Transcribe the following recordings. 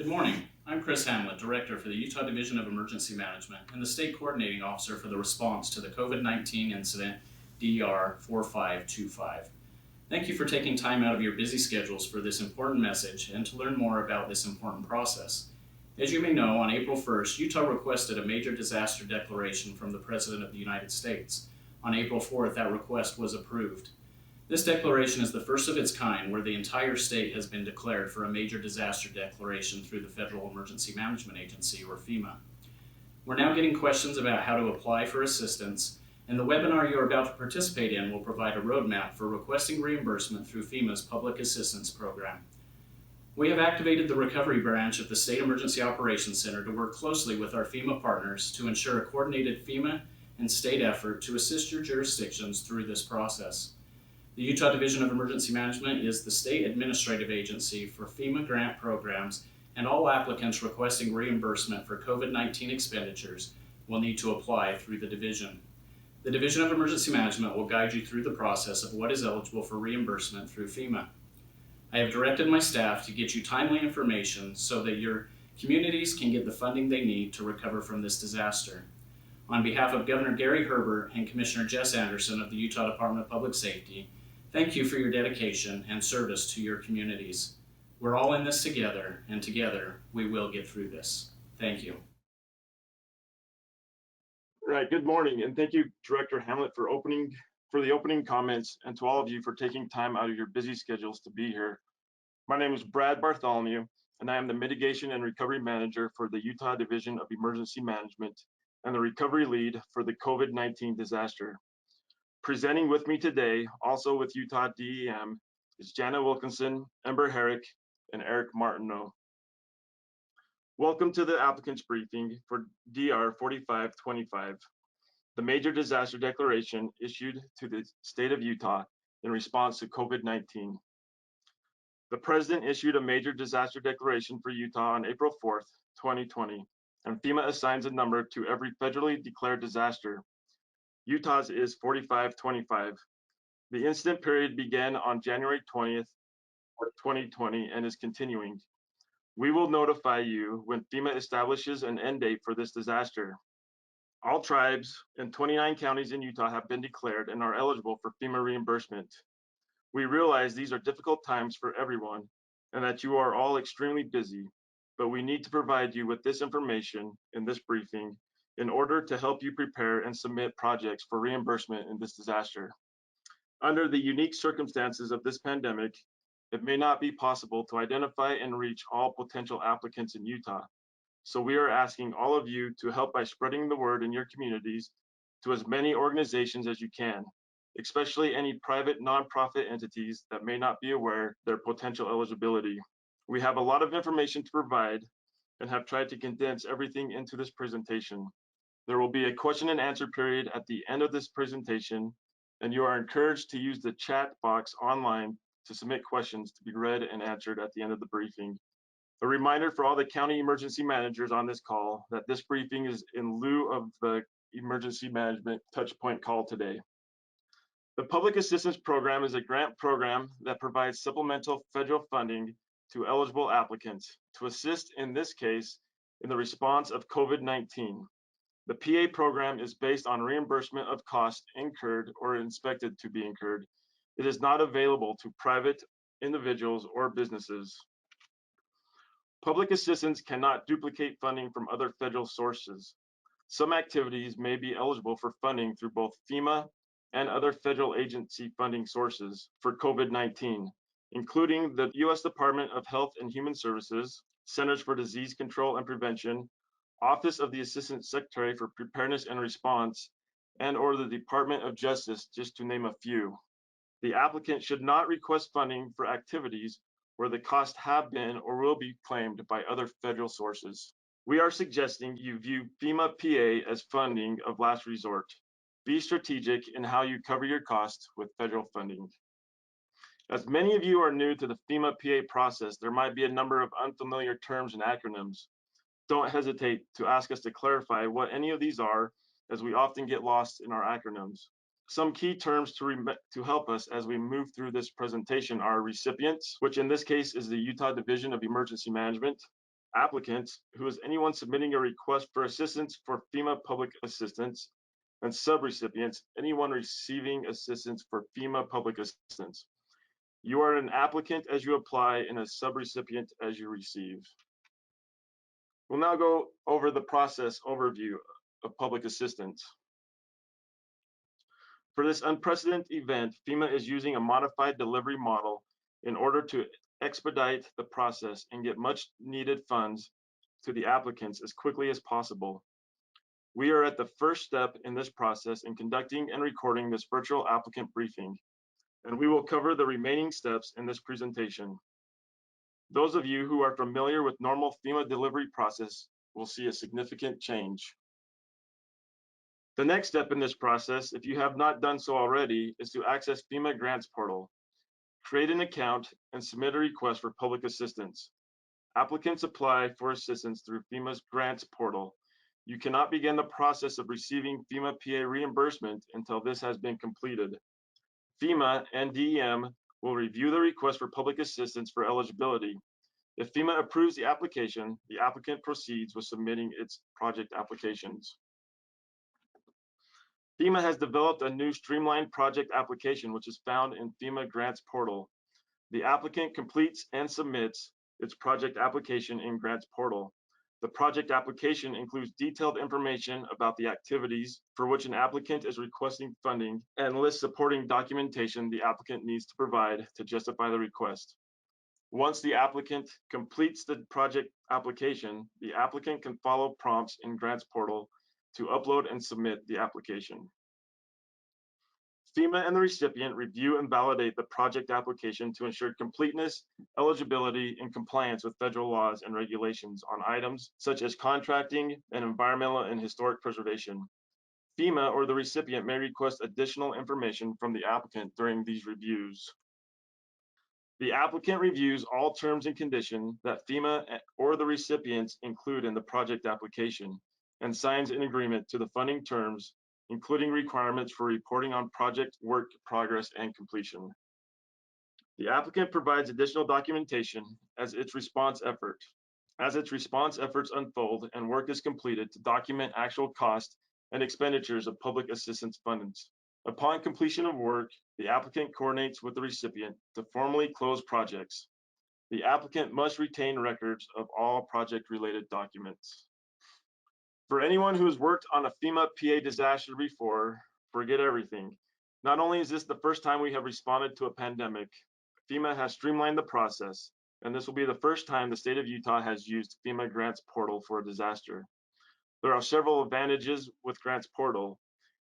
Good morning. I'm Chris Hamlet, Director for the Utah Division of Emergency Management and the State Coordinating Officer for the response to the COVID-19 incident DR 4525. Thank you for taking time out of your busy schedules for this important message and to learn more about this important process. As you may know, on April 1st, Utah requested a major disaster declaration from the President of the United States. On April 4th, that request was approved. This declaration is the first of its kind where the entire state has been declared for a major disaster declaration through the Federal Emergency Management Agency, or FEMA. We're now getting questions about how to apply for assistance, and the webinar you're about to participate in will provide a roadmap for requesting reimbursement through FEMA's Public Assistance Program. We have activated the Recovery Branch of the State Emergency Operations Center to work closely with our FEMA partners to ensure a coordinated FEMA and state effort to assist your jurisdictions through this process. The Utah Division of Emergency Management is the state administrative agency for FEMA grant programs, and all applicants requesting reimbursement for COVID-19 expenditures will need to apply through the division. The Division of Emergency Management will guide you through the process of what is eligible for reimbursement through FEMA. I have directed my staff to get you timely information so that your communities can get the funding they need to recover from this disaster. On behalf of Governor Gary Herbert and Commissioner Jess Anderson of the Utah Department of Public Safety, thank you for your dedication and service to your communities. We're all in this together, and together we will get through this. Thank you. Right, good morning, and thank you, Director Hamlet, for the opening comments, and to all of you for taking time out of your busy schedules to be here. My name is Brad Bartholomew, and I am the Mitigation and Recovery Manager for the Utah Division of Emergency Management and the Recovery Lead for the COVID-19 disaster. Presenting with me today, also with Utah DEM, is Jana Wilkinson, Ember Herrick, and Eric Martineau. Welcome to the applicant's briefing for DR 4525, the major disaster declaration issued to the state of Utah in response to COVID-19. The President issued a major disaster declaration for Utah on April 4th, 2020, and FEMA assigns a number to every federally declared disaster. Utah's is 4525. The incident period began on January 20th, 2020 and is continuing. We will notify you when FEMA establishes an end date for this disaster. All tribes in 29 counties in Utah have been declared and are eligible for FEMA reimbursement. We realize these are difficult times for everyone and that you are all extremely busy, but we need to provide you with this information in this briefing in order to help you prepare and submit projects for reimbursement in this disaster. Under the unique circumstances of this pandemic, it may not be possible to identify and reach all potential applicants in Utah. So we are asking all of you to help by spreading the word in your communities to as many organizations as you can, especially any private nonprofit entities that may not be aware their potential eligibility. We have a lot of information to provide and have tried to condense everything into this presentation. There will be a question and answer period at the end of this presentation, and you are encouraged to use the chat box online to submit questions to be read and answered at the end of the briefing. A reminder for all the county emergency managers on this call that this briefing is in lieu of the emergency management touchpoint call today. The Public Assistance Program is a grant program that provides supplemental federal funding to eligible applicants to assist, in this case, in the response of COVID-19. The PA program is based on reimbursement of costs incurred or expected to be incurred. It is not available to private individuals or businesses. Public assistance cannot duplicate funding from other federal sources. Some activities may be eligible for funding through both FEMA and other federal agency funding sources for COVID-19, including the U.S. Department of Health and Human Services, Centers for Disease Control and Prevention, Office of the Assistant Secretary for Preparedness and Response, and or the Department of Justice, just to name a few. The applicant should not request funding for activities where the costs have been or will be claimed by other federal sources. We are suggesting you view FEMA PA as funding of last resort. Be strategic in how you cover your costs with federal funding. As many of you are new to the FEMA PA process, there might be a number of unfamiliar terms and acronyms. Don't hesitate to ask us to clarify what any of these are, as we often get lost in our acronyms. Some key terms to help us as we move through this presentation are recipients, which in this case is the Utah Division of Emergency Management, Applicants, who is anyone submitting a request for assistance for FEMA public assistance, and subrecipients, anyone receiving assistance for FEMA public assistance. You are an applicant as you apply and a subrecipient as you receive. We'll now go over the process overview of public assistance. For this unprecedented event, FEMA is using a modified delivery model in order to expedite the process and get much needed funds to the applicants as quickly as possible. We are at the first step in this process in conducting and recording this virtual applicant briefing, and we will cover the remaining steps in this presentation. Those of you who are familiar with normal FEMA delivery process will see a significant change. The next step in this process, if you have not done so already, is to access FEMA Grants Portal. Create an account and submit a request for public assistance. Applicants apply for assistance through FEMA's Grants Portal. You cannot begin the process of receiving FEMA PA reimbursement until this has been completed. FEMA and DEM will review the request for public assistance for eligibility. If FEMA approves the applicant proceeds with submitting its project applications. FEMA has developed a new streamlined project application, which is found in FEMA Grants Portal. The applicant completes and submits its project application in Grants Portal. The project application includes detailed information about the activities for which an applicant is requesting funding and lists supporting documentation the applicant needs to provide to justify the request. Once the applicant completes the project application, the applicant can follow prompts in Grants Portal to upload and submit the application. FEMA and the recipient review and validate the project application to ensure completeness, eligibility, and compliance with federal laws and regulations on items such as contracting and environmental and historic preservation. FEMA or the recipient may request additional information from the applicant during these reviews. The applicant reviews all terms and conditions that FEMA or the recipients include in the project application and signs an agreement to the funding terms, including requirements for reporting on project work progress and completion. The applicant provides additional documentation as its response efforts unfold and work is completed to document actual costs and expenditures of public assistance funds. Upon completion of work, the applicant coordinates with the recipient to formally close projects. The applicant must retain records of all project-related documents. For anyone who has worked on a FEMA PA disaster before, forget everything. Not only is this the first time we have responded to a pandemic, FEMA has streamlined the process, and this will be the first time the state of Utah has used FEMA Grants Portal for a disaster. There are several advantages with Grants Portal,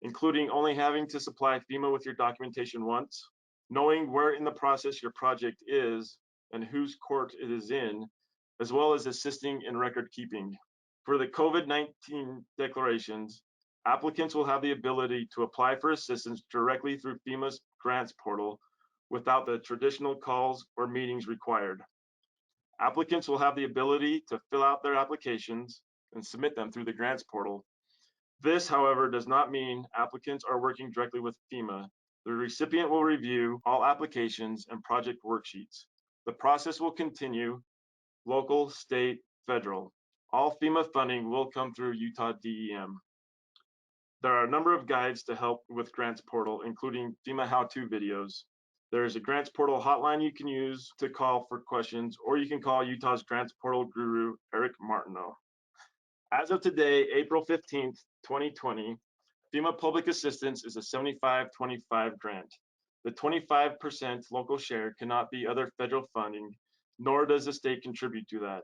including only having to supply FEMA with your documentation once, knowing where in the process your project is and whose court it is in, as well as assisting in record keeping. For the COVID-19 declarations, applicants will have the ability to apply for assistance directly through FEMA's Grants Portal without the traditional calls or meetings required. Applicants will have the ability to fill out their applications and submit them through the Grants Portal. This, however, does not mean applicants are working directly with FEMA. The recipient will review all applications and project worksheets. The process will continue local, state, federal. All FEMA funding will come through Utah DEM. There are a number of guides to help with Grants Portal, including FEMA how-to videos. There is a Grants Portal hotline you can use to call for questions, or you can call Utah's Grants Portal guru, Eric Martineau. As of today, April 15th, 2020, FEMA Public Assistance is a 75-25 grant. The 25% local share cannot be other federal funding, nor does the state contribute to that.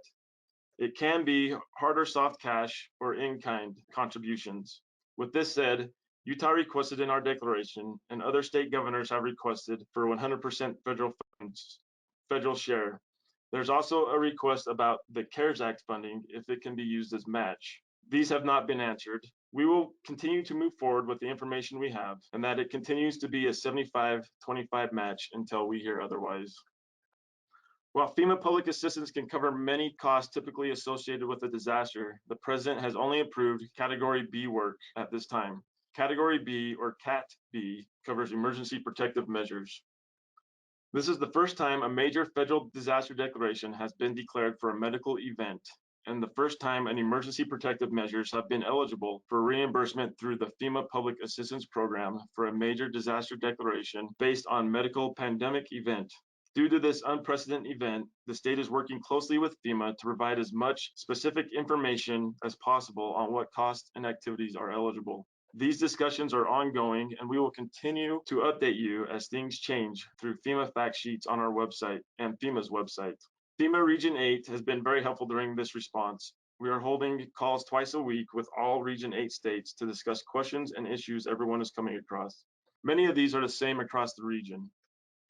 It can be hard or soft cash or in-kind contributions. With this said, Utah requested in our declaration, and other state governors have requested for 100% federal funds, federal share. There's also a request about the CARES Act funding if it can be used as match. These have not been answered. We will continue to move forward with the information we have, and that it continues to be a 75-25 match until we hear otherwise. While FEMA public assistance can cover many costs typically associated with a disaster, the President has only approved Category B work at this time. Category B, or CAT B, covers emergency protective measures. This is the first time a major federal disaster declaration has been declared for a medical event. and the first time an emergency protective measures have been eligible for reimbursement through the FEMA Public Assistance Program for a major disaster declaration based on medical pandemic event. Due to this unprecedented event, the state is working closely with FEMA to provide as much specific information as possible on what costs and activities are eligible. These discussions are ongoing, and we will continue to update you as things change through FEMA fact sheets on our website and FEMA's website. FEMA Region 8 has been very helpful during this response. We are holding calls twice a week with all Region 8 states to discuss questions and issues everyone is coming across. Many of these are the same across the region.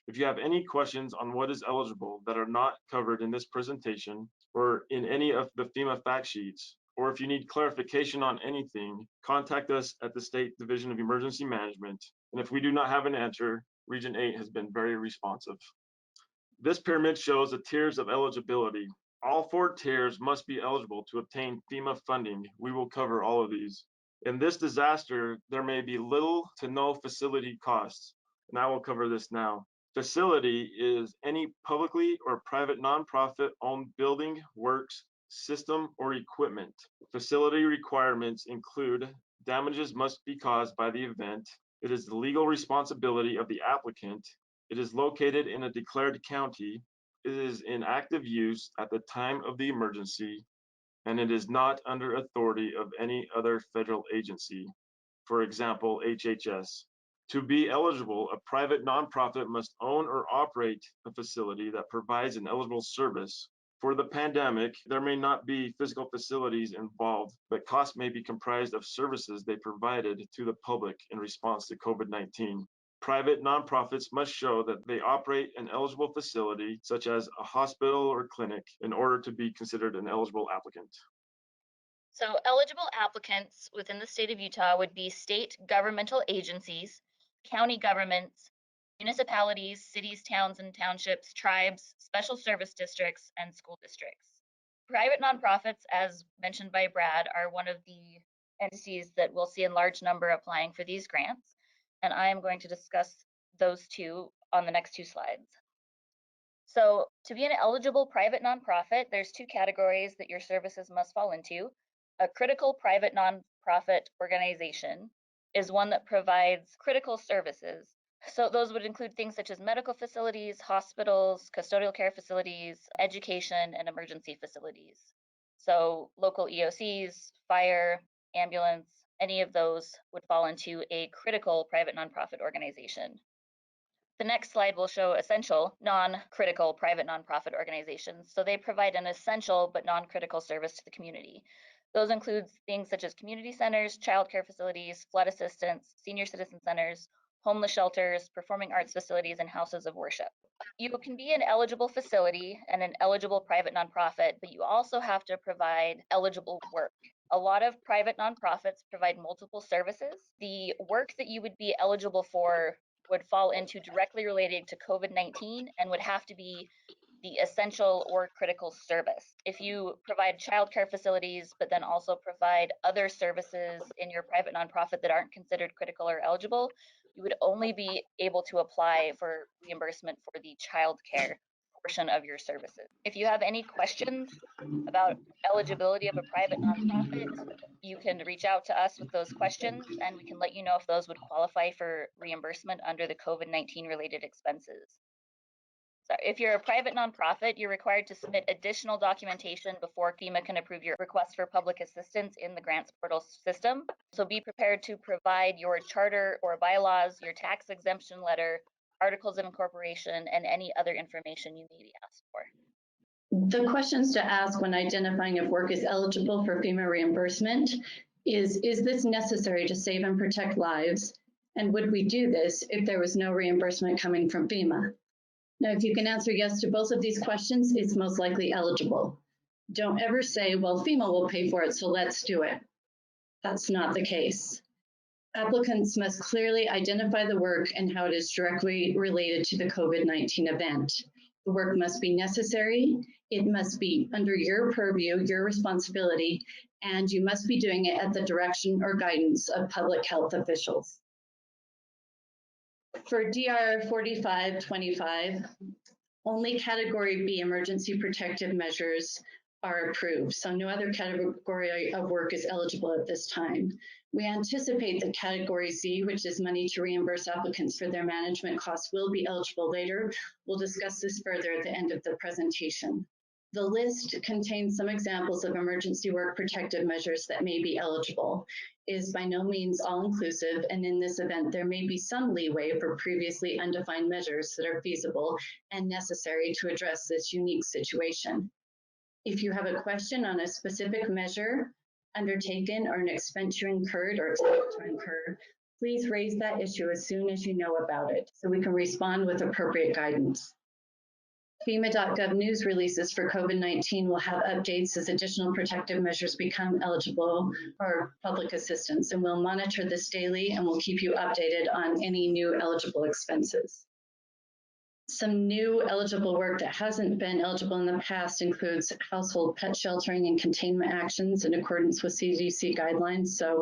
If you have any questions on what is eligible that are not covered in this presentation or in any of the FEMA fact sheets, or if you need clarification on anything, contact us at the State Division of Emergency Management. And if we do not have an answer, Region 8 has been very responsive. This pyramid shows the tiers of eligibility. All 4 tiers must be eligible to obtain FEMA funding. We will cover all of these. In this disaster, there may be little to no facility costs, and I will cover this now. Facility is any publicly or private nonprofit owned building, works, system, or equipment. Facility requirements include damages must be caused by the event. It is the legal responsibility of the applicant. It is located in a declared county. It is in active use at the time of the emergency, and it is not under authority of any other federal agency, for example, HHS. To be eligible, a private nonprofit must own or operate a facility that provides an eligible service. For the pandemic, there may not be physical facilities involved, but costs may be comprised of services they provided to the public in response to COVID-19. Private nonprofits must show that they operate an eligible facility, such as a hospital or clinic, in order to be considered an eligible applicant. So eligible applicants within the state of Utah would be state governmental agencies, county governments, municipalities, cities, towns and townships, tribes, special service districts, and school districts. Private nonprofits, as mentioned by Brad, are one of the entities that we'll see in large number applying for these grants, and I am going to discuss those two on the next 2 slides. So to be an eligible private nonprofit, there's 2 categories that your services must fall into. A critical private nonprofit organization is one that provides critical services. So those would include things such as medical facilities, hospitals, custodial care facilities, education, and emergency facilities. So local EOCs, fire, ambulance, any of those would fall into a critical private nonprofit organization. The next slide will show essential, non-critical private nonprofit organizations. So they provide an essential but non-critical service to the community. Those include things such as community centers, childcare facilities, flood assistance, senior citizen centers, homeless shelters, performing arts facilities, and houses of worship. You can be an eligible facility and an eligible private nonprofit, but you also have to provide eligible work. A lot of private nonprofits provide multiple services. The work that you would be eligible for would fall into directly related to COVID-19 and would have to be the essential or critical service. If you provide childcare facilities, but then also provide other services in your private nonprofit that aren't considered critical or eligible, you would only be able to apply for reimbursement for the childcare portion of your services. If you have any questions about eligibility of a private nonprofit, you can reach out to us with those questions and we can let you know if those would qualify for reimbursement under the COVID-19 related expenses. So if you're a private nonprofit, you're required to submit additional documentation before FEMA can approve your request for public assistance in the grants portal system. So be prepared to provide your charter or bylaws, your tax exemption letter, articles of incorporation, and any other information you may be asked for. The questions to ask when identifying if work is eligible for FEMA reimbursement is this necessary to save and protect lives? And would we do this if there was no reimbursement coming from FEMA? Now, if you can answer yes to both of these questions, it's most likely eligible. Don't ever say, well, FEMA will pay for it, so let's do it. That's not the case. Applicants must clearly identify the work and how it is directly related to the COVID-19 event. The work must be necessary, it must be under your purview, your responsibility, and you must be doing it at the direction or guidance of public health officials. For DR 4525, only Category B emergency protective measures are approved. So no other category of work is eligible at this time. We anticipate that category Z, which is money to reimburse applicants for their management costs, will be eligible later. We'll discuss this further at the end of the presentation. The list contains some examples of emergency work protective measures that may be eligible. It is by no means all-inclusive, and in this event, there may be some leeway for previously undefined measures that are feasible and necessary to address this unique situation. If you have a question on a specific measure undertaken or an expense you incurred or expect to incur, please raise that issue as soon as you know about it so we can respond with appropriate guidance. FEMA.gov news releases for COVID-19 will have updates as additional protective measures become eligible for public assistance, and we'll monitor this daily and we'll keep you updated on any new eligible expenses. Some new eligible work that hasn't been eligible in the past includes household pet sheltering and containment actions in accordance with CDC guidelines. So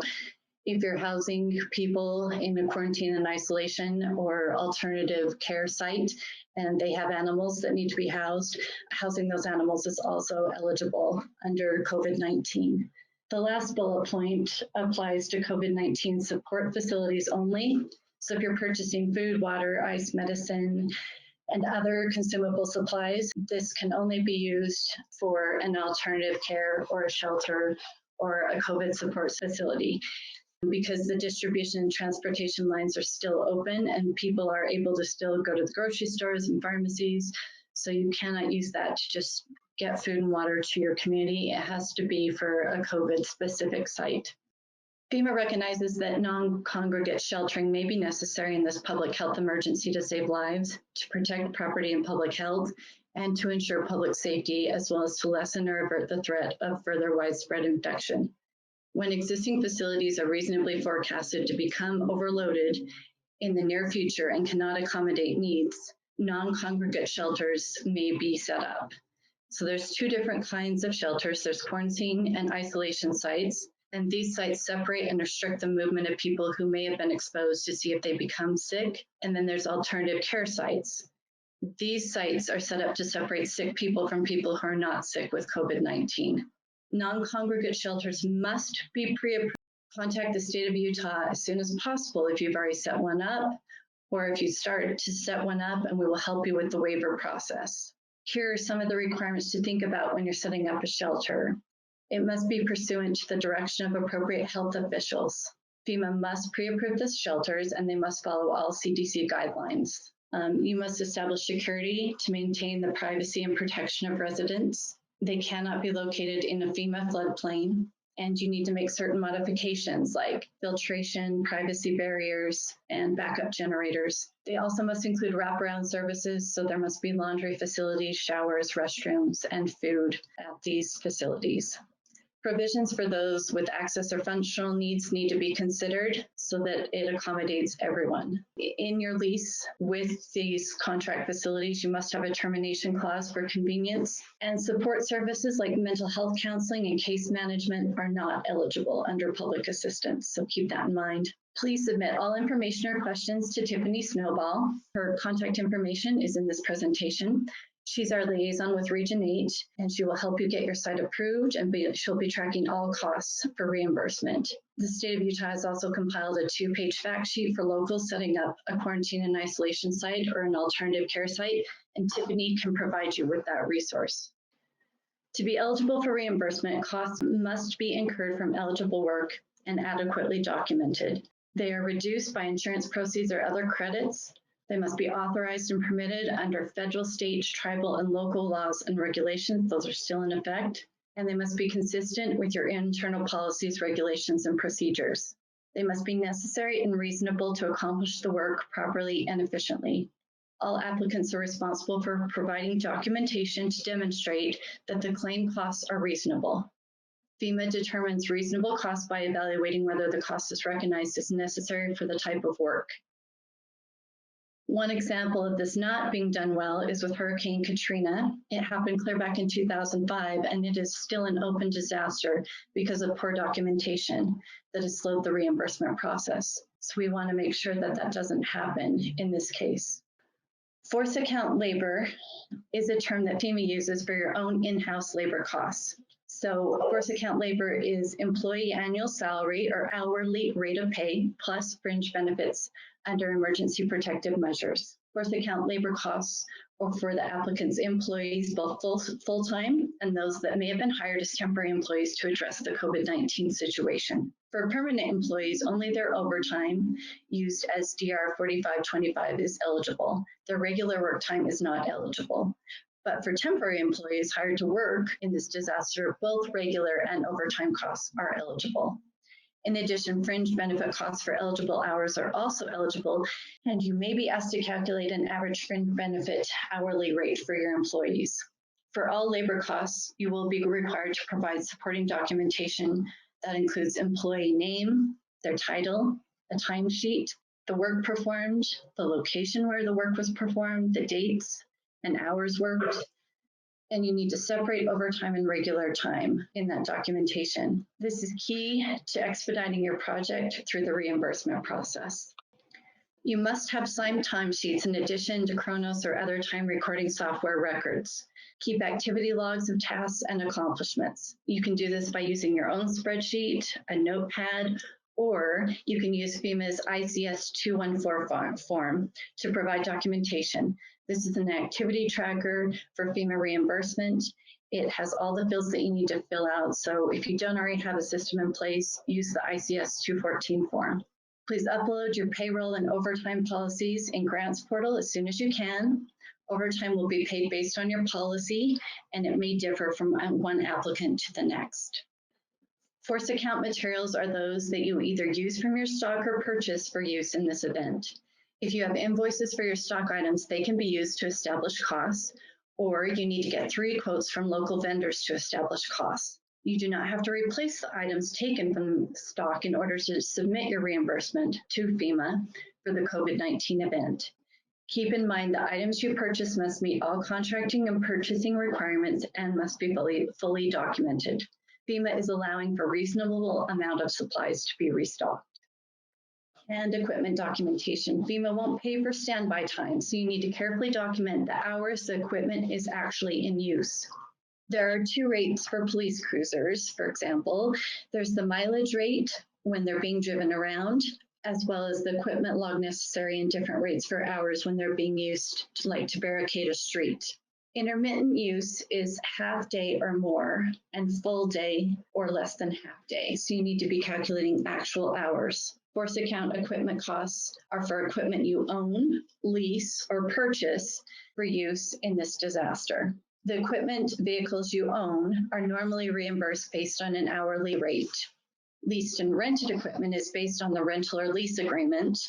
if you're housing people in a quarantine and isolation or alternative care site and they have animals that need to be housed, housing those animals is also eligible under COVID-19. The last bullet point applies to COVID-19 support facilities only. So if you're purchasing food, water, ice, medicine, and other consumable supplies, this can only be used for an alternative care or a shelter or a COVID support facility, because the distribution and transportation lines are still open and people are able to still go to the grocery stores and pharmacies. So you cannot use that to just get food and water to your community. It has to be for a COVID specific site. FEMA recognizes that non-congregate sheltering may be necessary in this public health emergency to save lives, to protect property and public health, and to ensure public safety, as well as to lessen or avert the threat of further widespread infection. When existing facilities are reasonably forecasted to become overloaded in the near future and cannot accommodate needs, non-congregate shelters may be set up. So there's two different kinds of shelters. There's quarantine and isolation sites, and these sites separate and restrict the movement of people who may have been exposed to see if they become sick. And then there's alternative care sites. These sites are set up to separate sick people from people who are not sick with COVID-19. Non-congregate shelters must be pre-approved. Contact the state of Utah as soon as possible if you've already set one up, or if you start to set one up, and we will help you with the waiver process. Here are some of the requirements to think about when you're setting up a shelter. It must be pursuant to the direction of appropriate health officials. FEMA must pre-approve the shelters, and they must follow all CDC guidelines. You must establish security to maintain the privacy and protection of residents. They cannot be located in a FEMA floodplain, and you need to make certain modifications like filtration, privacy barriers, and backup generators. They also must include wraparound services, so there must be laundry facilities, showers, restrooms, and food at these facilities. Provisions for those with access or functional needs need to be considered so that it accommodates everyone. In your lease with these contract facilities, you must have a termination clause for convenience, and support services like mental health counseling and case management are not eligible under public assistance, so keep that in mind. Please submit all information or questions to Tiffany Snowball. Her contact information is in this presentation. She's our liaison with Region 8, and she will help you get your site approved, and she'll be tracking all costs for reimbursement. The state of Utah has also compiled a 2-page fact sheet for locals setting up a quarantine and isolation site or an alternative care site, and Tiffany can provide you with that resource. To be eligible for reimbursement, costs must be incurred from eligible work and adequately documented. They are reduced by insurance proceeds or other credits. They must be authorized and permitted under federal, state, tribal, and local laws and regulations. Those are still in effect. And they must be consistent with your internal policies, regulations, and procedures. They must be necessary and reasonable to accomplish the work properly and efficiently. All applicants are responsible for providing documentation to demonstrate that the claim costs are reasonable. FEMA determines reasonable costs by evaluating whether the cost is recognized as necessary for the type of work. One example of this not being done well is with Hurricane Katrina. It happened clear back in 2005, and it is still an open disaster because of poor documentation that has slowed the reimbursement process. So we want to make sure that that doesn't happen in this case. Force account labor is a term that FEMA uses for your own in-house labor costs. So force account labor is employee annual salary or hourly rate of pay plus fringe benefits under emergency protective measures. Force account labor costs or for the applicant's employees, both full-time and those that may have been hired as temporary employees to address the COVID-19 situation. For permanent employees, only their overtime used as DR 4525 is eligible. Their regular work time is not eligible. But for temporary employees hired to work in this disaster, both regular and overtime costs are eligible. In addition, fringe benefit costs for eligible hours are also eligible, and you may be asked to calculate an average fringe benefit hourly rate for your employees. For all labor costs, you will be required to provide supporting documentation that includes employee name, their title, a timesheet, the work performed, the location where the work was performed, the dates and hours worked, and you need to separate overtime and regular time in that documentation. This is key to expediting your project through the reimbursement process. You must have signed timesheets in addition to Kronos or other time recording software records. Keep activity logs of tasks and accomplishments. You can do this by using your own spreadsheet, a notepad, or you can use FEMA's ICS 214 form to provide documentation. This is an activity tracker for FEMA reimbursement. It has all the fields that you need to fill out. So if you don't already have a system in place, use the ICS 214 form. Please upload your payroll and overtime policies in Grants Portal as soon as you can. Overtime will be paid based on your policy, and it may differ from one applicant to the next. Force account materials are those that you either use from your stock or purchase for use in this event. If you have invoices for your stock items, they can be used to establish costs, or you need to get 3 quotes from local vendors to establish costs. You do not have to replace the items taken from stock in order to submit your reimbursement to FEMA for the COVID-19 event. Keep in mind the items you purchase must meet all contracting and purchasing requirements and must be fully documented. FEMA is allowing for reasonable amount of supplies to be restocked. And equipment documentation. FEMA won't pay for standby time, so you need to carefully document the hours the equipment is actually in use. There are 2 rates for police cruisers, for example. There's the mileage rate when they're being driven around, as well as the equipment log necessary and different rates for hours when they're being used to barricade a street. Intermittent use is half day or more, and full day or less than half day. So you need to be calculating actual hours. Force account equipment costs are for equipment you own, lease, or purchase for use in this disaster. The equipment vehicles you own are normally reimbursed based on an hourly rate. Leased and rented equipment is based on the rental or lease agreement,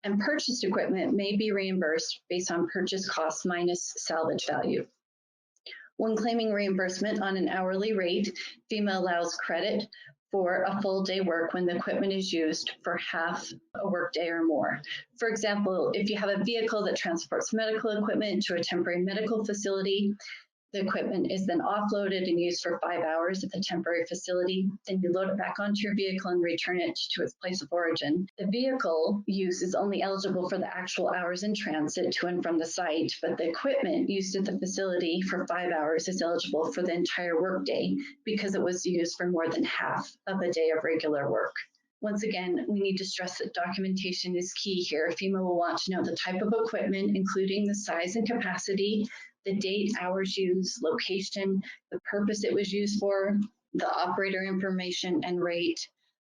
and purchased equipment may be reimbursed based on purchase costs minus salvage value. When claiming reimbursement on an hourly rate, FEMA allows credit for a full day work when the equipment is used for half a workday or more. For example, if you have a vehicle that transports medical equipment to a temporary medical facility, the equipment is then offloaded and used for 5 hours at the temporary facility. Then you load it back onto your vehicle and return it to its place of origin. The vehicle use is only eligible for the actual hours in transit to and from the site, but the equipment used at the facility for 5 hours is eligible for the entire workday because it was used for more than half of a day of regular work. Once again, we need to stress that documentation is key here. FEMA will want to know the type of equipment, including the size and capacity, the date, hours used, location, the purpose it was used for, the operator information and rate.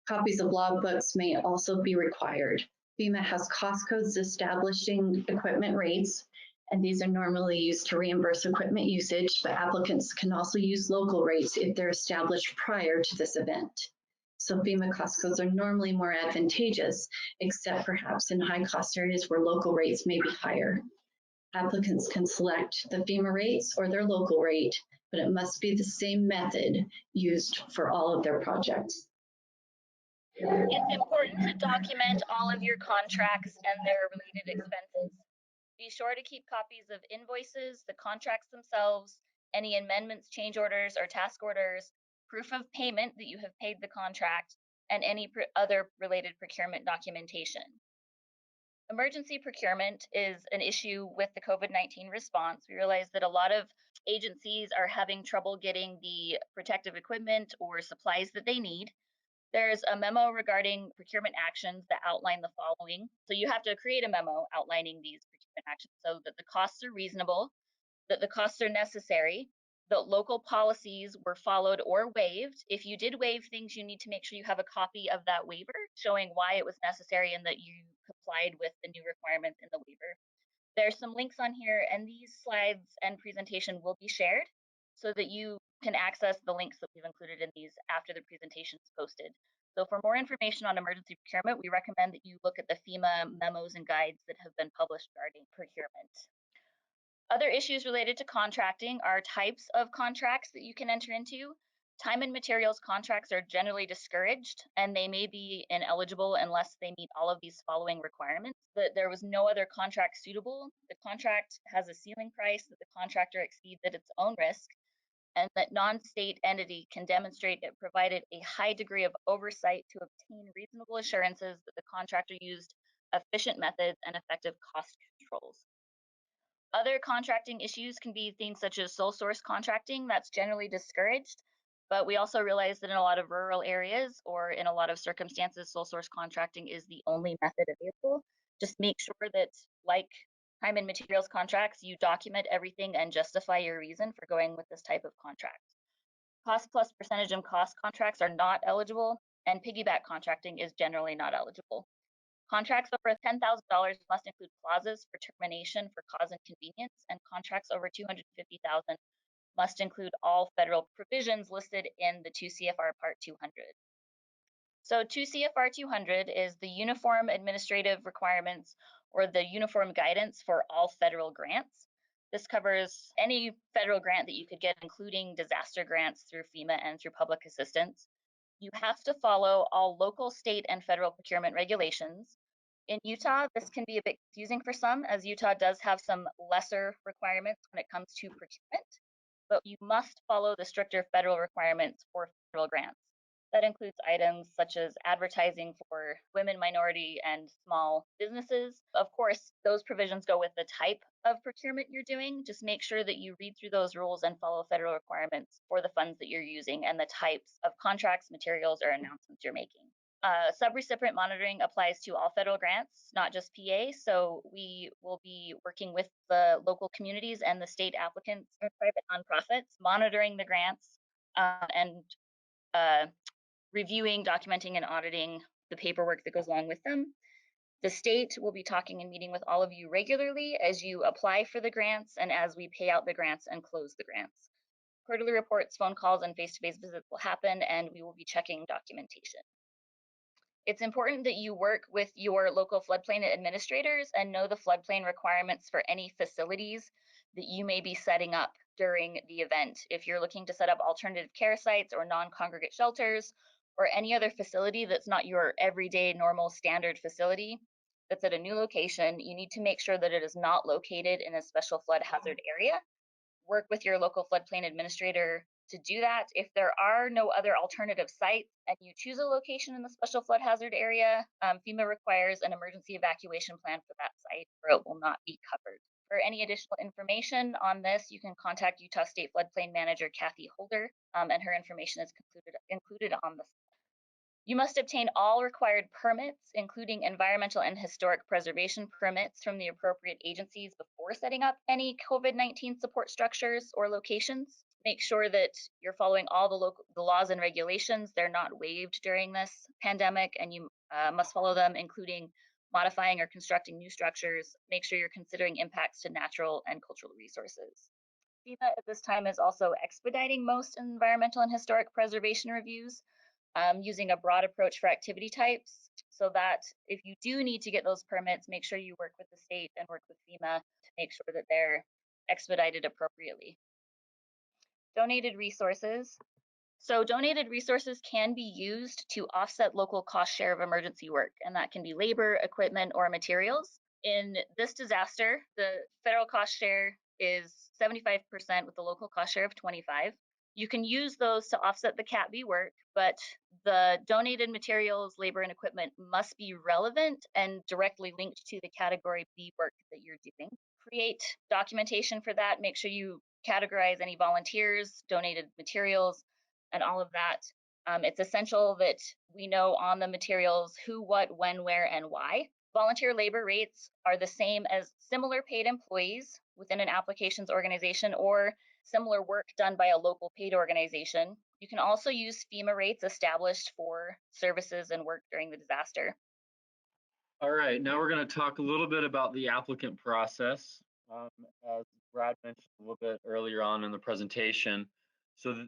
Copies of logbooks may also be required. FEMA has cost codes establishing equipment rates, and these are normally used to reimburse equipment usage, but applicants can also use local rates if they're established prior to this event. So FEMA cost codes are normally more advantageous, except perhaps in high cost areas where local rates may be higher. Applicants can select the FEMA rates or their local rate, but it must be the same method used for all of their projects. It's important to document all of your contracts and their related expenses. Be sure to keep copies of invoices, the contracts themselves, any amendments, change orders, or task orders, proof of payment that you have paid the contract, and any other related procurement documentation. Emergency procurement is an issue with the COVID-19 response. We realize that a lot of agencies are having trouble getting the protective equipment or supplies that they need. There's a memo regarding procurement actions that outline the following. So you have to create a memo outlining these procurement actions so that the costs are reasonable, that the costs are necessary, that local policies were followed or waived. If you did waive things, you need to make sure you have a copy of that waiver showing why it was necessary and that you complied with the new requirements in the waiver. There's some links on here, and these slides and presentation will be shared so that you can access the links that we've included in these after the presentation is posted. So for more information on emergency procurement, we recommend that you look at the FEMA memos and guides that have been published regarding procurement. Other issues related to contracting are types of contracts that you can enter into. Time and materials contracts are generally discouraged, and they may be ineligible unless they meet all of these following requirements. That there was no other contract suitable, the contract has a ceiling price that the contractor exceeds at its own risk, and that non-state entity can demonstrate it provided a high degree of oversight to obtain reasonable assurances that the contractor used efficient methods and effective cost controls. Other contracting issues can be things such as sole source contracting. That's generally discouraged, but we also realize that in a lot of rural areas or in a lot of circumstances, sole source contracting is the only method available. Just make sure that, like time and materials contracts, you document everything and justify your reason for going with this type of contract. Cost plus percentage of cost contracts are not eligible, and piggyback contracting is generally not eligible. Contracts over $10,000 must include clauses for termination for cause and convenience, and contracts over $250,000 must include all federal provisions listed in the 2 CFR Part 200. So 2 CFR 200 is the Uniform Administrative Requirements or the uniform guidance for all federal grants. This covers any federal grant that you could get, including disaster grants through FEMA and through public assistance. You have to follow all local, state, and federal procurement regulations. In Utah, this can be a bit confusing for some, as Utah does have some lesser requirements when it comes to procurement, but you must follow the stricter federal requirements for federal grants. That includes items such as advertising for women, minority, and small businesses. Of course, those provisions go with the type of procurement you're doing. Just make sure that you read through those rules and follow federal requirements for the funds that you're using and the types of contracts, materials, or announcements you're making. Subrecipient monitoring applies to all federal grants, not just PA. So we will be working with the local communities and the state applicants or private nonprofits, monitoring the grants and reviewing, documenting, and auditing the paperwork that goes along with them. The state will be talking and meeting with all of you regularly as you apply for the grants and as we pay out the grants and close the grants. Quarterly reports, phone calls, and face-to-face visits will happen, and we will be checking documentation. It's important that you work with your local floodplain administrators and know the floodplain requirements for any facilities that you may be setting up during the event. If you're looking to set up alternative care sites or non-congregate shelters or any other facility that's not your everyday normal standard facility that's at a new location, you need to make sure that it is not located in a special flood hazard area. Work with your local floodplain administrator to do that. If there are no other alternative sites and you choose a location in the special flood hazard area, FEMA requires an emergency evacuation plan for that site or it will not be covered. For any additional information on this, you can contact Utah State Floodplain Manager Kathy Holder, and her information is included on the. You must obtain all required permits, including environmental and historic preservation permits from the appropriate agencies before setting up any COVID-19 support structures or locations. Make sure that you're following all the laws and regulations. They're not waived during this pandemic, and you must follow them, including modifying or constructing new structures. Make sure you're considering impacts to natural and cultural resources. FEMA at this time is also expediting most environmental and historic preservation reviews, using a broad approach for activity types, so that if you do need to get those permits, make sure you work with the state and work with FEMA to make sure that they're expedited appropriately. Donated resources. So donated resources can be used to offset local cost share of emergency work, and that can be labor, equipment, or materials. In this disaster, the federal cost share is 75% with the local cost share of 25%. You can use those to offset the Cat B work, but the donated materials, labor, and equipment must be relevant and directly linked to the Category B work that you're doing. Create documentation for that. Make sure you categorize any volunteers, donated materials, and all of that. It's essential that we know on the materials who, what, when, where, and why. Volunteer labor rates are the same as similar paid employees within an applications organization or similar work done by a local paid organization. You can also use FEMA rates established for services and work during the disaster. All right, now we're going to talk a little bit about the applicant process. As Brad mentioned a little bit earlier on in the presentation. So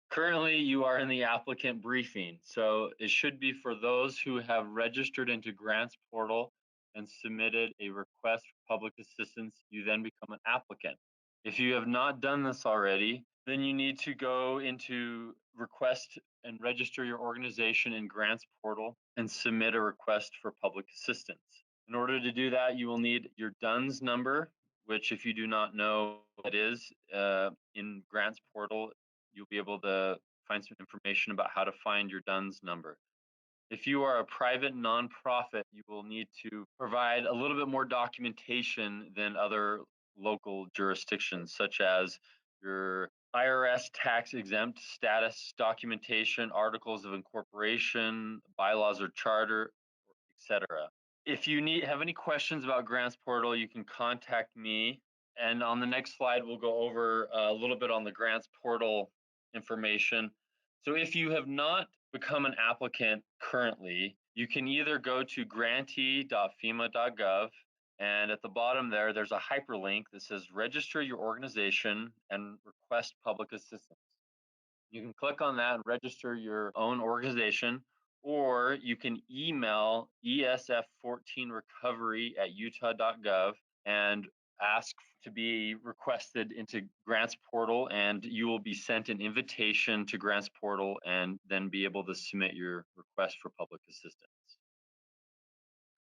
currently you are in the applicant briefing. So it should be for those who have registered into grants portal and submitted a request for public assistance, you then become an applicant. If you have not done this already, then you need to go into request and register your organization in grants portal and submit a request for public assistance. In order to do that, you will need your DUNS number, which if you do not know what it is, in grants portal, you'll be able to find some information about how to find your DUNS number. If you are a private nonprofit, you will need to provide a little bit more documentation than other local jurisdictions, such as your IRS tax exempt status documentation, articles of incorporation, bylaws or charter, etc. If you have any questions about grants portal, you can contact me. And on the next slide, we'll go over a little bit on the grants portal information. So if you have not become an applicant currently, you can either go to grantee.fema.gov, and at the bottom there's a hyperlink that says register your organization and request public assistance. You can click on that and register your own organization, or you can email esf14recovery@utah.gov and ask to be requested into grants portal, and you will be sent an invitation to grants portal and then be able to submit your request for public assistance.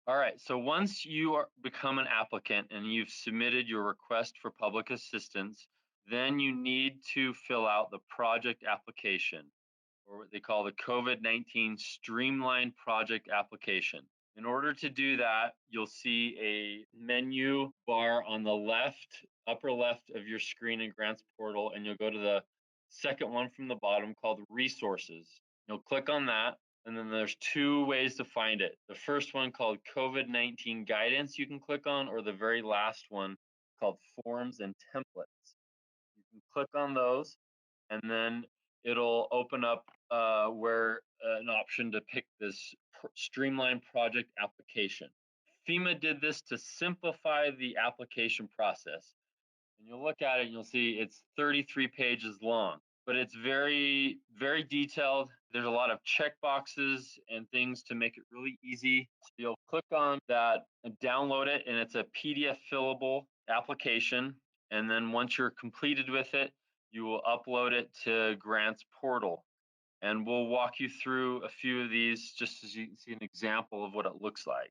All right, so once you become an applicant and you've submitted your request for public assistance, then you need to fill out the project application, or what they call the COVID-19 Streamlined Project Application. In order to do that, you'll see a menu bar on the left, upper left of your screen in grants portal, and you'll go to the second one from the bottom called Resources. You'll click on that, and then there's two ways to find it. The first one called COVID-19 Guidance you can click on, or the very last one called Forms and Templates. You can click on those, and then it'll open up where an option to pick this streamlined project application. FEMA did this to simplify the application process. And you'll look at it and you'll see it's 33 pages long, but it's very, very detailed. There's a lot of check boxes and things to make it really easy. So you'll click on that and download it, and it's a PDF fillable application. And then once you're completed with it, you will upload it to grants portal. And we'll walk you through a few of these just as you can see an example of what it looks like.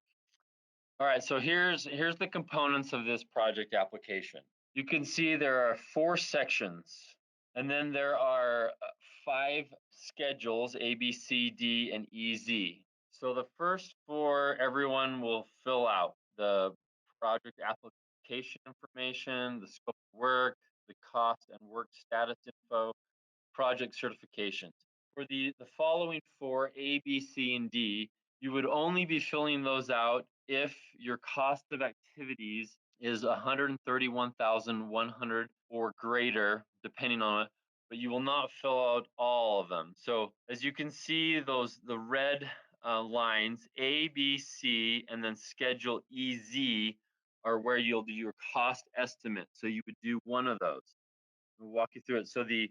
All right, so here's the components of this project application. You can see there are 4 sections, and then there are 5 schedules, A, B, C, D, and E, Z. So the first 4, everyone will fill out the project application information, the scope of work, the cost and work status info, project certifications. For the following 4, A, B, C, and D, you would only be filling those out if your cost of activities is $131,100 or greater, depending on it, but you will not fill out all of them. So as you can see, the red lines, A, B, C, and then schedule EZ are where you'll do your cost estimate. So you would do one of those. We'll walk you through it. So the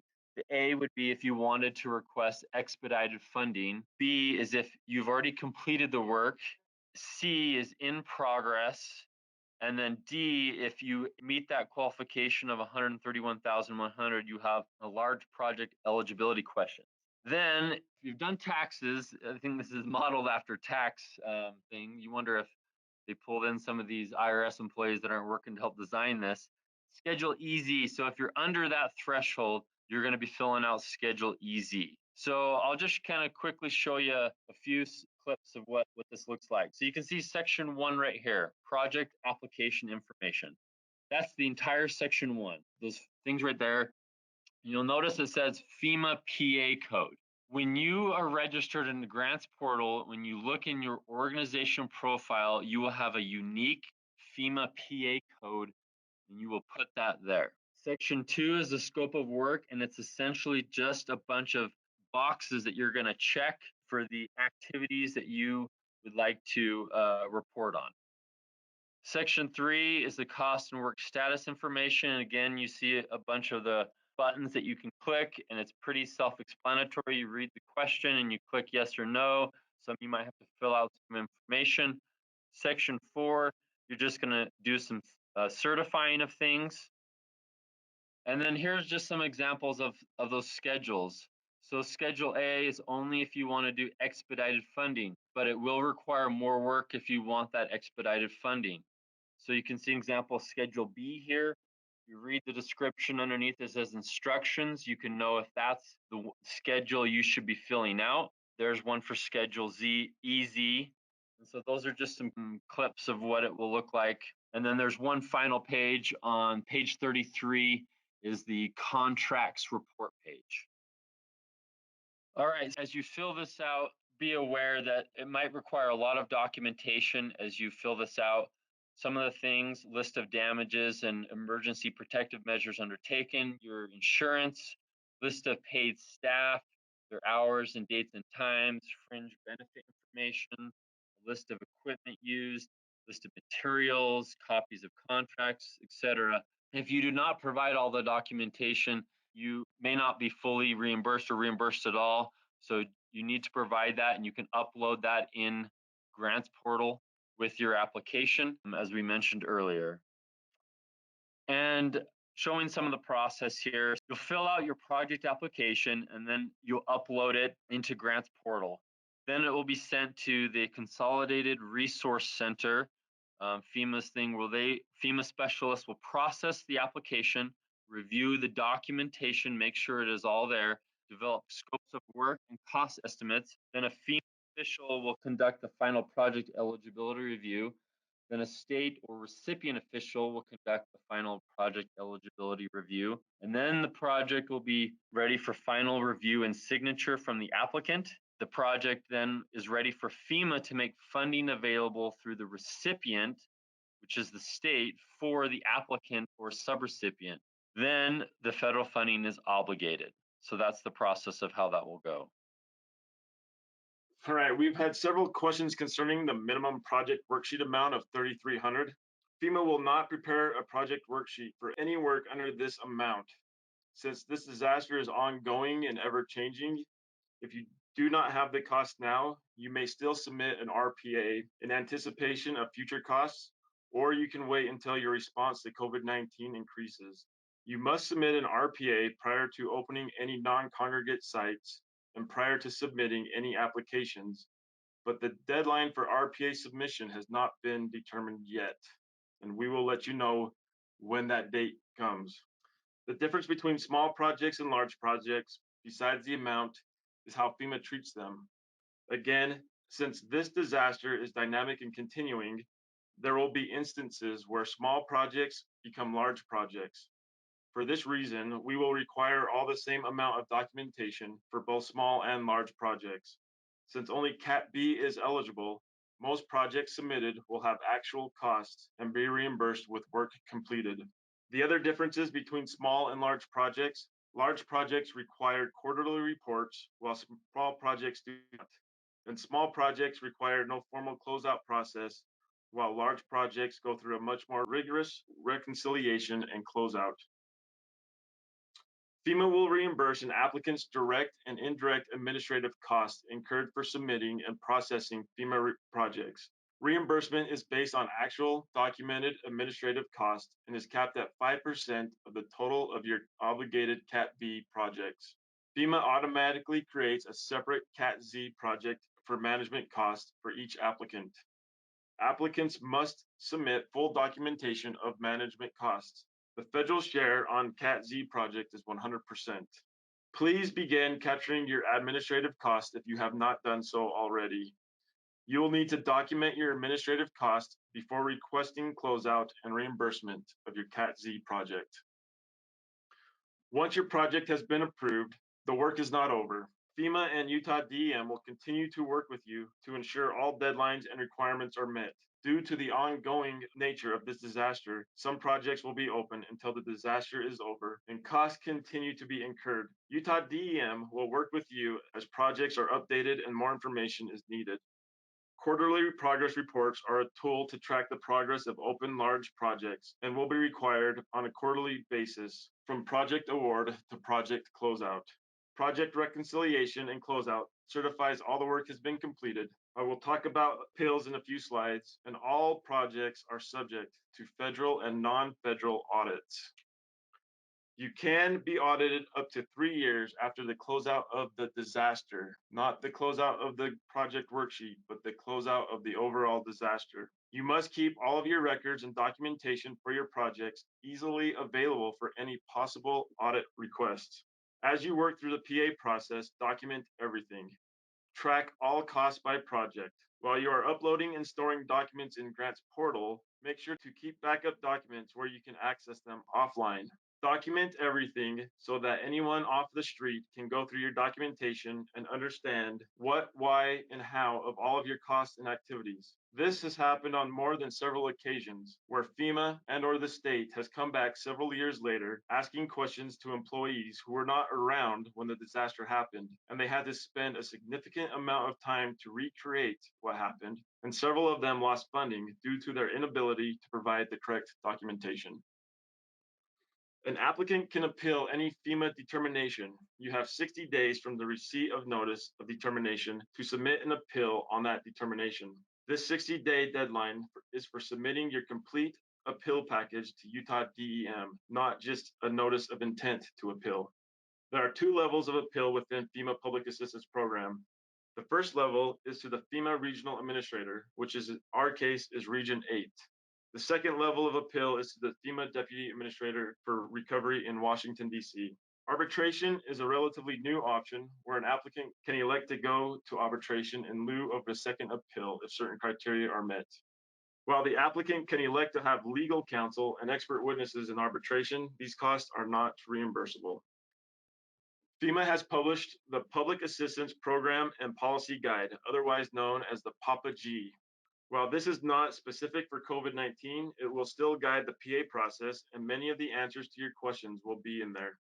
A would be if you wanted to request expedited funding. B is if you've already completed the work. C is in progress. And then D, if you meet that qualification of $131,100, you have a large project eligibility question. Then if you've done taxes, I think this is modeled after tax thing. You wonder if they pulled in some of these IRS employees that aren't working to help design this. Schedule EZ, so if you're under that threshold, you're going to be filling out Schedule EZ. So I'll just kind of quickly show you a few clips of what this looks like. So you can see Section 1 right here, Project Application Information. That's the entire Section 1. Those things right there. You'll notice it says FEMA PA code. When you are registered in the grants portal, when you look in your organization profile, you will have a unique FEMA PA code, and you will put that there. Section 2 is the scope of work, and it's essentially just a bunch of boxes that you're going to check for the activities that you would like to report on. Section 3 is the cost and work status information. And again, you see a bunch of the buttons that you can click, and it's pretty self-explanatory. You read the question and you click yes or no. Some you might have to fill out some information. Section 4, you're just going to do some certifying of things. And then here's just some examples of those schedules. So Schedule A is only if you want to do expedited funding, but it will require more work if you want that expedited funding. So you can see an example of Schedule B here. You read the description underneath, it says instructions. You can know if that's the schedule you should be filling out. There's one for Schedule Z, EZ. And so those are just some clips of what it will look like. And then there's one final page on page 33 is the contracts report page. All right, as you fill this out, be aware that it might require a lot of documentation as you fill this out. Some of the things, list of damages and emergency protective measures undertaken, your insurance, list of paid staff, their hours and dates and times, fringe benefit information, a list of equipment used, list of materials, copies of contracts, etc. If you do not provide all the documentation, you may not be fully reimbursed or reimbursed at all. So you need to provide that, and you can upload that in grants portal with your application, as we mentioned earlier. And showing some of the process here, you'll fill out your project application and then you'll upload it into grants portal. Then it will be sent to the Consolidated Resource Center, FEMA's thing, where FEMA specialists will process the application, review the documentation, make sure it is all there, develop scopes of work and cost estimates. Then a FEMA official will conduct the final project eligibility review. Then a state or recipient official will conduct the final project eligibility review. And then the project will be ready for final review and signature from the applicant. The project then is ready for FEMA to make funding available through the recipient, which is the state, for the applicant or subrecipient. Then the federal funding is obligated. So that's the process of how that will go. All right, we've had several questions concerning the minimum project worksheet amount of $3,300. FEMA will not prepare a project worksheet for any work under this amount. Since this disaster is ongoing and ever changing, if you do not have the cost now, you may still submit an RPA in anticipation of future costs, or you can wait until your response to COVID-19 increases. You must submit an RPA prior to opening any non-congregate sites and prior to submitting any applications, but the deadline for RPA submission has not been determined yet, and we will let you know when that date comes. The difference between small projects and large projects, besides the amount, is how FEMA treats them. Again, since this disaster is dynamic and continuing, there will be instances where small projects become large projects. For this reason, we will require all the same amount of documentation for both small and large projects. Since only Cat B is eligible, most projects submitted will have actual costs and be reimbursed with work completed. The other differences between small and large projects require quarterly reports, while small projects do not. And small projects require no formal closeout process, while large projects go through a much more rigorous reconciliation and closeout. FEMA will reimburse an applicant's direct and indirect administrative costs incurred for submitting and processing FEMA projects. Reimbursement is based on actual documented administrative costs and is capped at 5% of the total of your obligated Cat B projects. FEMA automatically creates a separate Cat Z project for management costs for each applicant. Applicants must submit full documentation of management costs. The federal share on Cat Z project is 100%. Please begin capturing your administrative costs if you have not done so already. You will need to document your administrative costs before requesting closeout and reimbursement of your Cat Z project. Once your project has been approved, the work is not over. FEMA and Utah DEM will continue to work with you to ensure all deadlines and requirements are met. Due to the ongoing nature of this disaster, some projects will be open until the disaster is over and costs continue to be incurred. Utah DEM will work with you as projects are updated and more information is needed. Quarterly progress reports are a tool to track the progress of open large projects and will be required on a quarterly basis from project award to project closeout. Project reconciliation and closeout certifies all the work has been completed. I will talk about appeals in a few slides, and all projects are subject to federal and non-federal audits. You can be audited up to 3 years after the closeout of the disaster, not the closeout of the project worksheet, but the closeout of the overall disaster. You must keep all of your records and documentation for your projects easily available for any possible audit requests. As you work through the PA process, document everything. Track all costs by project. While you are uploading and storing documents in Grants portal, make sure to keep backup documents where you can access them offline. Document everything so that anyone off the street can go through your documentation and understand what, why, and how of all of your costs and activities. This has happened on more than several occasions where FEMA and or the state has come back several years later asking questions to employees who were not around when the disaster happened, and they had to spend a significant amount of time to recreate what happened, and several of them lost funding due to their inability to provide the correct documentation. An applicant can appeal any FEMA determination. You have 60 days from the receipt of notice of determination to submit an appeal on that determination. This 60-day deadline is for submitting your complete appeal package to Utah DEM, not just a notice of intent to appeal. There are 2 levels of appeal within FEMA Public Assistance Program. The first level is to the FEMA Regional Administrator, which is in our case is Region 8. The second level of appeal is to the FEMA Deputy Administrator for Recovery in Washington, D.C. Arbitration is a relatively new option where an applicant can elect to go to arbitration in lieu of a second appeal if certain criteria are met. While the applicant can elect to have legal counsel and expert witnesses in arbitration, these costs are not reimbursable. FEMA has published the Public Assistance Program and Policy Guide, otherwise known as the PAPA-G. While this is not specific for COVID-19, it will still guide the PA process, and many of the answers to your questions will be in there.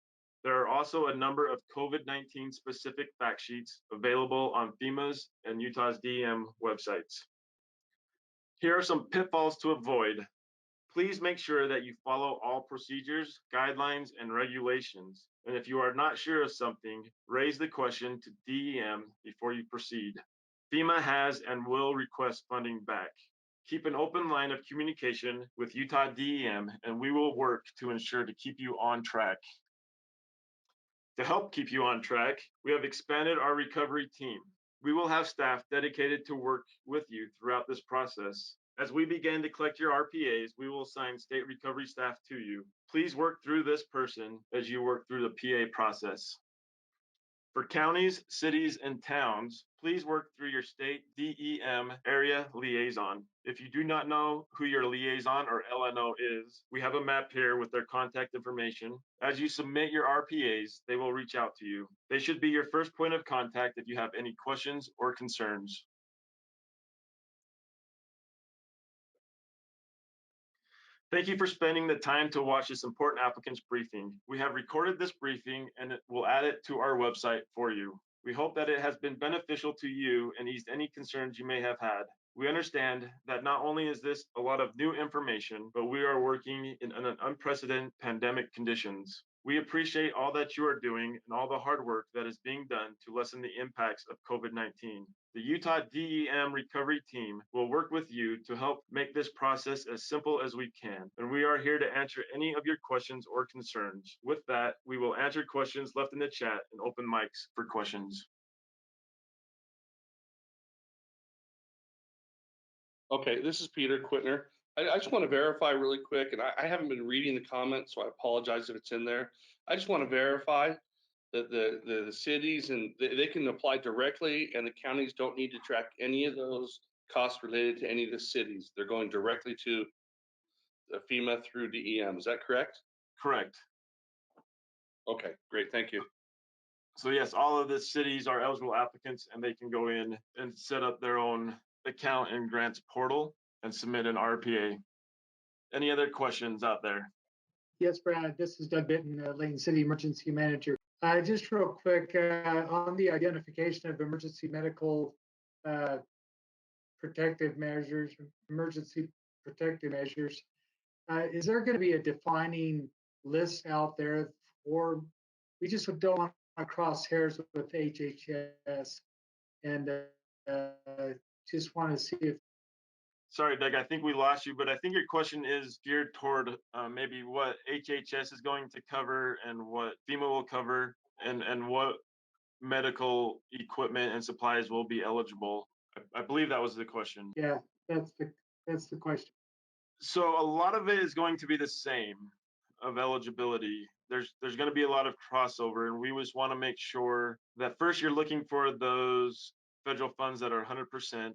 There are also a number of COVID-19 specific fact sheets available on FEMA's and Utah's DEM websites. Here are some pitfalls to avoid. Please make sure that you follow all procedures, guidelines, and regulations. And if you are not sure of something, raise the question to DEM before you proceed. FEMA has and will request funding back. Keep an open line of communication with Utah DEM, and we will work to ensure to keep you on track. To help keep you on track, we have expanded our recovery team. We will have staff dedicated to work with you throughout this process. As we begin to collect your RPAs, we will assign state recovery staff to you. Please work through this person as you work through the PA process. For counties, cities, and towns, please work through your state DEM area liaison. If you do not know who your liaison or LNO is, we have a map here with their contact information. As you submit your RPAs, they will reach out to you. They should be your first point of contact if you have any questions or concerns. Thank you for spending the time to watch this important applicant's briefing. We have recorded this briefing and we'll add it to our website for you. We hope that it has been beneficial to you and eased any concerns you may have had. We understand that not only is this a lot of new information, but we are working in an unprecedented pandemic conditions. We appreciate all that you are doing and all the hard work that is being done to lessen the impacts of COVID-19. The Utah DEM recovery team will work with you to help make this process as simple as we can, and we are here to answer any of your questions or concerns. With that, we will answer questions left in the chat and open mics for questions. Okay, this is Peter Quittner. I just want to verify really quick, and I haven't been reading the comments, so I apologize if it's in there. I just want to verify that the cities and they can apply directly, and the counties don't need to track any of those costs related to any of the cities. They're going directly to the FEMA through DEM. Is that correct? Correct. Okay, great. Thank you. So yes, all of the cities are eligible applicants, and they can go in and set up their own account in grants portal and submit an RPA. Any other questions out there? Yes, Brad, this is Doug Bitton, Lane City Emergency Manager. Just real quick, on the identification of emergency medical protective measures, emergency protective measures, is there going to be a defining list out there for, we just don't want to cross hairs with HHS, and just want to see if. Sorry, Doug, I think we lost you, but I think your question is geared toward maybe what HHS is going to cover and what FEMA will cover, and what medical equipment and supplies will be eligible. I believe that was the question. Yeah, that's the question. So a lot of it is going to be the same of eligibility. There's going to be a lot of crossover, and we just want to make sure that first you're looking for those federal funds that are 100%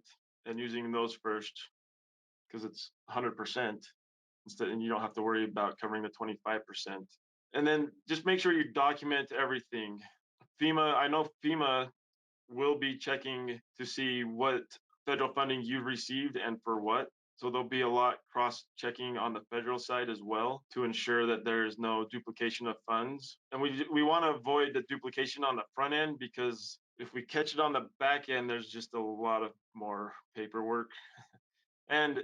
and using those first, because it's 100% instead, and you don't have to worry about covering the 25%. And then just make sure you document everything. FEMA, I know FEMA will be checking to see what federal funding you've received and for what. So there'll be a lot cross-checking on the federal side as well to ensure that there is no duplication of funds. And we want to avoid the duplication on the front end, because if we catch it on the back end, there's just a lot of more paperwork. And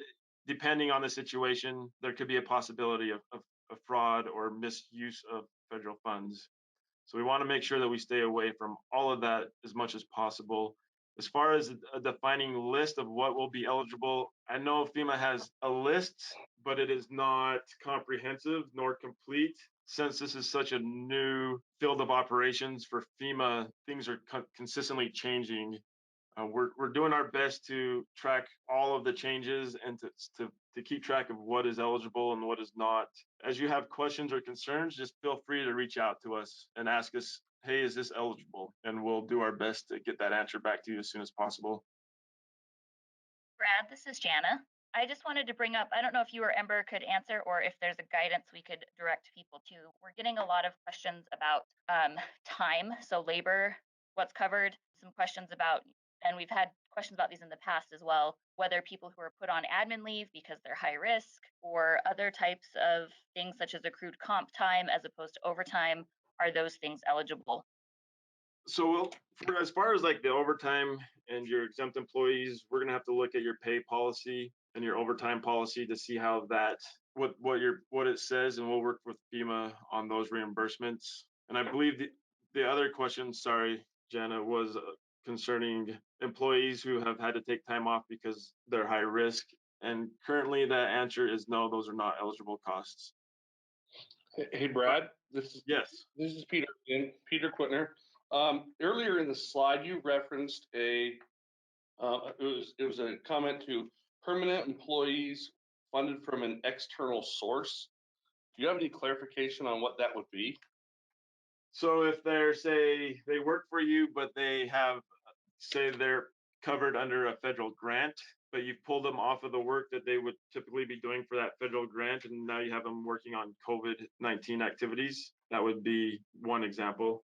depending on the situation, there could be a possibility of fraud or misuse of federal funds. So we want to make sure that we stay away from all of that as much as possible. As far as a defining list of what will be eligible, I know FEMA has a list, but it is not comprehensive nor complete. Since this is such a new field of operations for FEMA, things are consistently changing. We're doing our best to track all of the changes and to keep track of what is eligible and what is not. As you have questions or concerns, just feel free to reach out to us and ask us, hey, is this eligible? And we'll do our best to get that answer back to you as soon as possible. Brad, this is Jana. I just wanted to bring up, I don't know if you or Ember could answer, or if there's a guidance we could direct people to. We're getting a lot of questions about time, so labor, what's covered, some questions about, and we've had questions about these in the past as well, whether people who are put on admin leave because they're high risk, or other types of things such as accrued comp time as opposed to overtime, are those things eligible? So as far as like the overtime and your exempt employees, we're gonna have to look at your pay policy and your overtime policy to see how that, what it says, and we'll work with FEMA on those reimbursements. And I believe the other question, sorry, Jana, was concerning employees who have had to take time off because they're high risk. And currently that answer is no, those are not eligible costs. Hey, Brad, Yes. This is Peter again, Peter Quittner. Earlier in the slide, you referenced it was a comment to permanent employees funded from an external source. Do you have any clarification on what that would be? So if they work for you, but they have, say they're covered under a federal grant, but you've pulled them off of the work that they would typically be doing for that federal grant, and now you have them working on COVID-19 activities, that would be one example.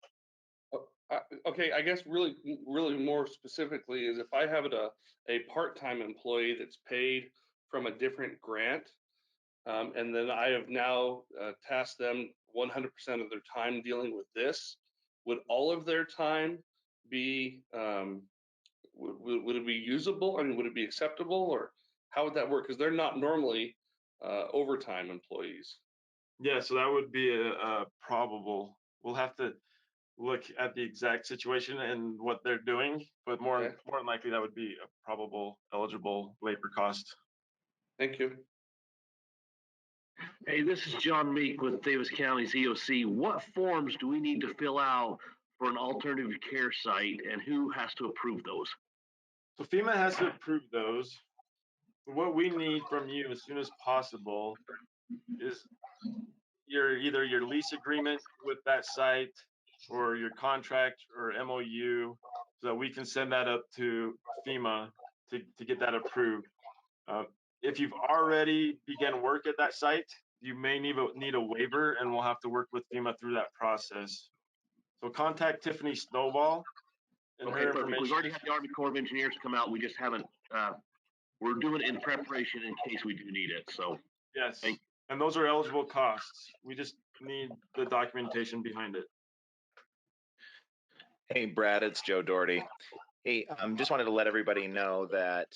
Okay, I guess really more specifically is if I have a part-time employee that's paid from a different grant, and then I have now tasked them 100% of their time dealing with this, would all of their time be, would it be usable? I mean, would it be acceptable, or how would that work? Because they're not normally overtime employees. Yeah, so that would be a probable. We'll have to look at the exact situation and what they're doing, but more than likely that would be a probable eligible labor cost. Thank you. Hey, this is John Meek with Davis County's EOC. What forms do we need to fill out for an alternative care site, and who has to approve those? So FEMA has to approve those. What we need from you as soon as possible is either your lease agreement with that site or your contract or MOU, so that we can send that up to FEMA to get that approved. If you've already begun work at that site, you may need a waiver, and we'll have to work with FEMA through that process. So contact Tiffany Snowball and Okay, her perfect. information. We've already had the Army Corps of Engineers come out. We just haven't, we're doing it in preparation in case we do need it. So, Yes, thank- and those are eligible costs. We just need the documentation behind it. Hey, Brad, it's Joe Doherty. Hey, just wanted to let everybody know that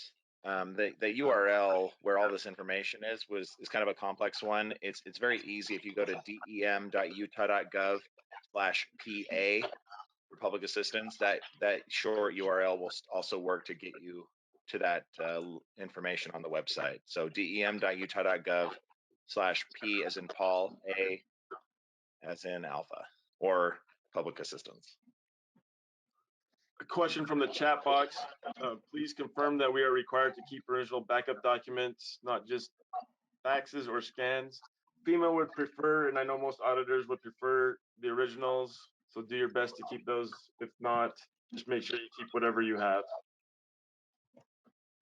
the URL where all this information is kind of a complex one. It's very easy if you go to dem.utah.gov/PA for public assistance. That short URL will also work to get you to that information on the website. So dem.utah.gov/P as in Paul, A as in Alpha, or public assistance. A question from the chat box. Please confirm that we are required to keep original backup documents, not just faxes or scans. FEMA would prefer, and I know most auditors would prefer, the originals. So do your best to keep those. If not, just make sure you keep whatever you have.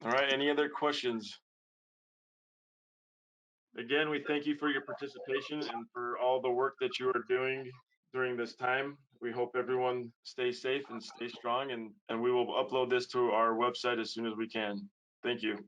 All right, any other questions? Again, we thank you for your participation and for all the work that you are doing during this time. We hope everyone stays safe and stay strong, and we will upload this to our website as soon as we can. Thank you.